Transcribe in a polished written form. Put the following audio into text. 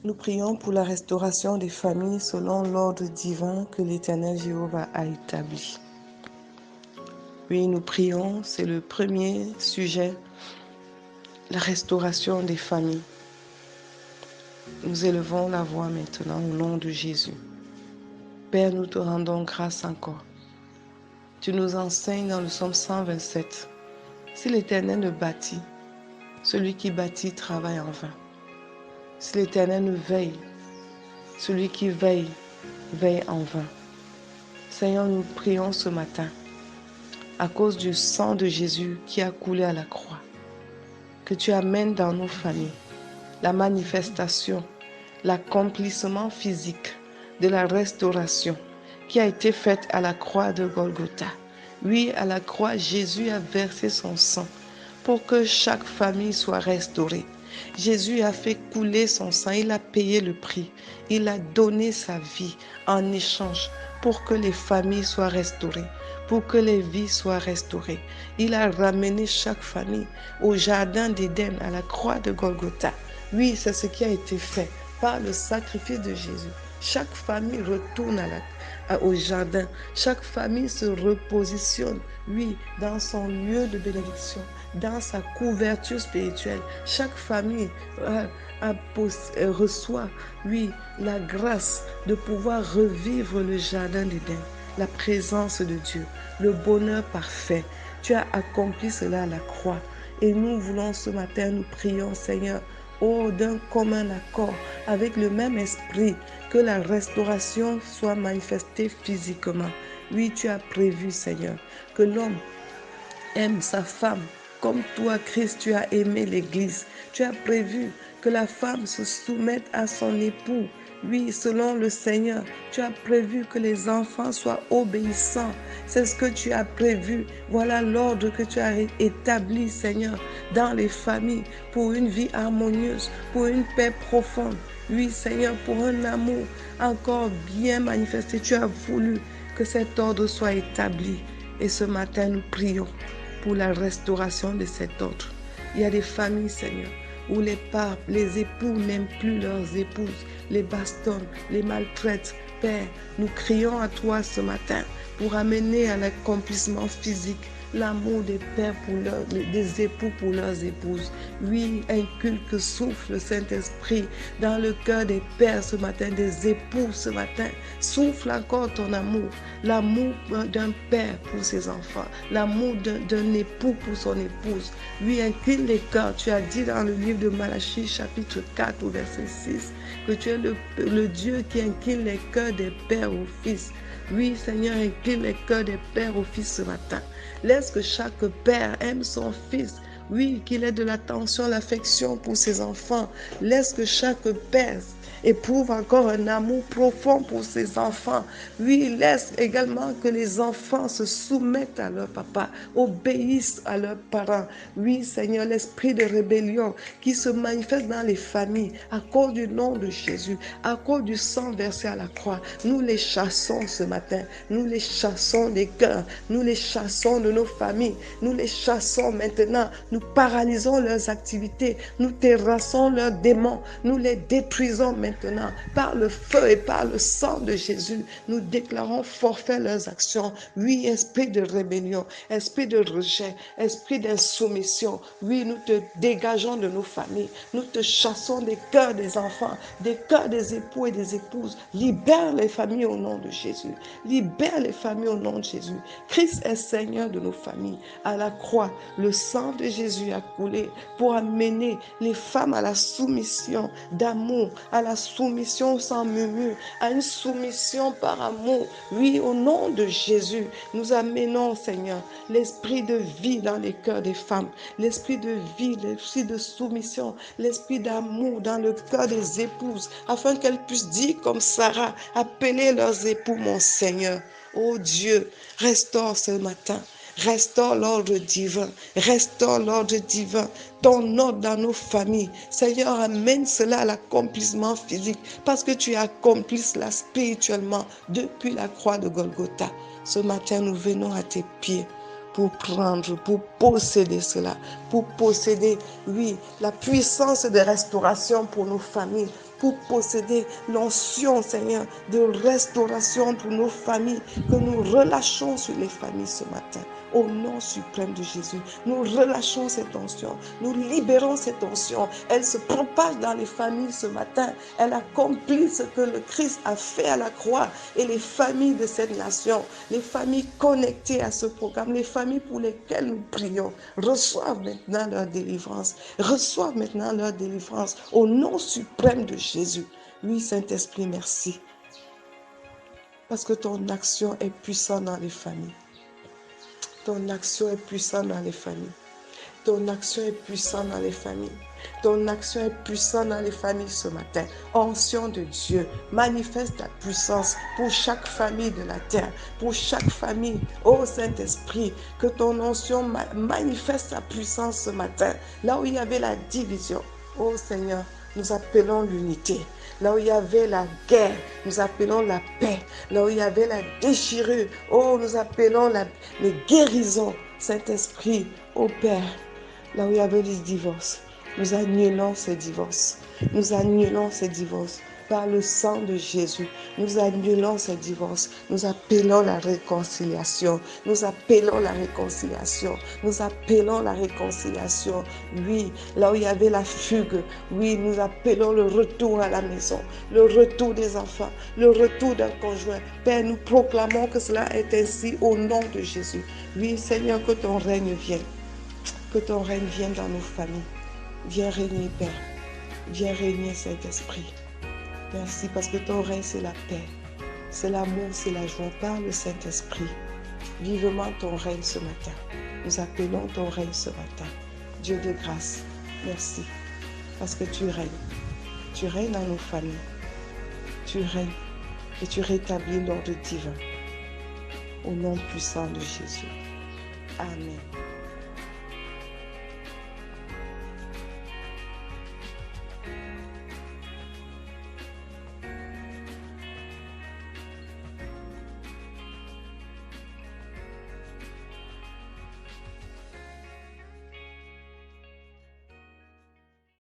Nous prions pour la restauration des familles selon l'ordre divin que l'Éternel Jéhovah a établi. Oui, nous prions, c'est le premier sujet, la restauration des familles. Nous élevons la voix maintenant au nom de Jésus. Père, nous te rendons grâce encore. Tu nous enseignes dans le psaume 127. Si l'Éternel ne bâtit, celui qui bâtit travaille en vain. Si l'Éternel ne veille, celui qui veille, veille en vain. Seigneur, nous prions ce matin, à cause du sang de Jésus qui a coulé à la croix, que tu amènes dans nos familles la manifestation, l'accomplissement physique de la restauration qui a été faite à la croix de Golgotha. Oui, à la croix, Jésus a versé son sang pour que chaque famille soit restaurée. Jésus a fait couler son sang, il a payé le prix, il a donné sa vie en échange pour que les familles soient restaurées, pour que les vies soient restaurées. Il a ramené chaque famille au jardin d'Éden, à la croix de Golgotha. Oui, c'est ce qui a été fait par le sacrifice de Jésus. Chaque famille retourne au jardin. Chaque famille se repositionne, oui, dans son lieu de bénédiction, dans sa couverture spirituelle. Chaque famille reçoit, oui, la grâce de pouvoir revivre le jardin d'Éden, la présence de Dieu, le bonheur parfait. Tu as accompli cela à la croix. Et nous voulons ce matin, nous prions, Seigneur, d'un commun accord, avec le même esprit, que la restauration soit manifestée physiquement. Oui, tu as prévu, Seigneur, que l'homme aime sa femme comme toi, Christ, tu as aimé l'Église. Tu as prévu que la femme se soumette à son époux. Oui, selon le Seigneur, tu as prévu que les enfants soient obéissants. C'est ce que tu as prévu. Voilà l'ordre que tu as établi, Seigneur, dans les familles, pour une vie harmonieuse, pour une paix profonde. Oui, Seigneur, pour un amour encore bien manifesté. Tu as voulu que cet ordre soit établi. Et ce matin, nous prions pour la restauration de cet ordre. Il y a des familles, Seigneur, où les époux n'aiment plus leurs épouses, les bastonnent, les maltraitent. Père, nous crions à toi ce matin pour amener à l'accomplissement physique l'amour des pères des époux pour leurs épouses. Oui, inculque, souffle le Saint-Esprit dans le cœur des pères ce matin, des époux ce matin. Souffle encore ton amour, l'amour d'un père pour ses enfants, l'amour d'un époux pour son épouse. Oui, incline les cœurs. Tu as dit dans le livre de Malachie, chapitre 4, au verset 6, que tu es le Dieu qui incline les cœurs des pères aux fils. Oui, Seigneur, incline les cœurs des pères aux fils ce matin. Laisse que chaque père aime son fils. Oui, qu'il ait de l'attention, l'affection pour ses enfants. Laisse que chaque père éprouve encore un amour profond pour ses enfants. Oui, laisse également que les enfants se soumettent à leur papa, obéissent à leurs parents. Oui, Seigneur, l'esprit de rébellion qui se manifeste dans les familles à cause du nom de Jésus, à cause du sang versé à la croix, nous les chassons ce matin. Nous les chassons des cœurs, nous les chassons de nos familles, nous les chassons maintenant. Nous paralysons leurs activités, nous terrassons leurs démons, nous les détruisons maintenant par le feu et par le sang de Jésus. Nous déclarons forfait leurs actions. Oui, esprit de rébellion, esprit de rejet, esprit d'insoumission. Oui, nous te dégageons de nos familles. Nous te chassons des cœurs des enfants, des cœurs des époux et des épouses. Libère les familles au nom de Jésus. Libère les familles au nom de Jésus. Christ est Seigneur de nos familles. À la croix, le sang de Jésus a coulé pour amener les femmes à la soumission d'amour, à la soumission sans murmure, à une soumission par amour. Oui, au nom de Jésus, nous amenons, Seigneur, l'esprit de vie dans les cœurs des femmes, l'esprit de vie, l'esprit de soumission, l'esprit d'amour dans le cœur des épouses, afin qu'elles puissent dire comme Sarah, appeler leurs époux mon Seigneur. Oh Dieu, restaure ce matin. Restaure l'ordre divin, restaure l'ordre divin, ton ordre dans nos familles. Seigneur, amène cela à l'accomplissement physique, parce que tu accomplis cela spirituellement depuis la croix de Golgotha. Ce matin, nous venons à tes pieds pour prendre, pour posséder cela, pour posséder, oui, la puissance de restauration pour nos familles, pour posséder l'onction, Seigneur, de restauration pour nos familles, que nous relâchons sur les familles ce matin. Au nom suprême de Jésus, nous relâchons cette onction, nous libérons cette onction. Elle se propage dans les familles ce matin. Elle accomplit ce que le Christ a fait à la croix. Et les familles de cette nation, les familles connectées à ce programme, les familles pour lesquelles nous prions, reçoivent maintenant leur délivrance. Reçoivent maintenant leur délivrance au nom suprême de Jésus. Oui, Saint-Esprit, merci. Parce que ton action est puissante dans les familles. Ton action est puissante dans les familles. Ton action est puissante dans les familles. Ton action est puissante dans les familles ce matin. Onction de Dieu, manifeste ta puissance pour chaque famille de la terre, pour chaque famille. Ô Saint-Esprit, que ton onction manifeste ta puissance ce matin. Là où il y avait la division, ô Seigneur, nous appelons l'unité. Là où il y avait la guerre, nous appelons la paix. Là où il y avait la déchirure, oh, nous appelons les guérisons. Saint-Esprit, ô Père, là où il y avait les divorces, nous annulons ces divorces. Nous annulons ces divorces. Par le sang de Jésus, nous annulons ces divorces. Nous appelons la réconciliation. Nous appelons la réconciliation. Nous appelons la réconciliation. Oui, là où il y avait la fugue, oui, nous appelons le retour à la maison, le retour des enfants, le retour d'un conjoint. Père, nous proclamons que cela est ainsi au nom de Jésus. Oui, Seigneur, que ton règne vienne. Que ton règne vienne dans nos familles. Viens régner, Père. Viens régner, Saint-Esprit. Merci parce que ton règne, c'est la paix, c'est l'amour, c'est la joie par le Saint-Esprit. Vivement ton règne ce matin. Nous appelons ton règne ce matin. Dieu de grâce, merci parce que tu règnes. Tu règnes dans nos familles. Tu règnes et tu rétablis l'ordre divin. Au nom puissant de Jésus. Amen.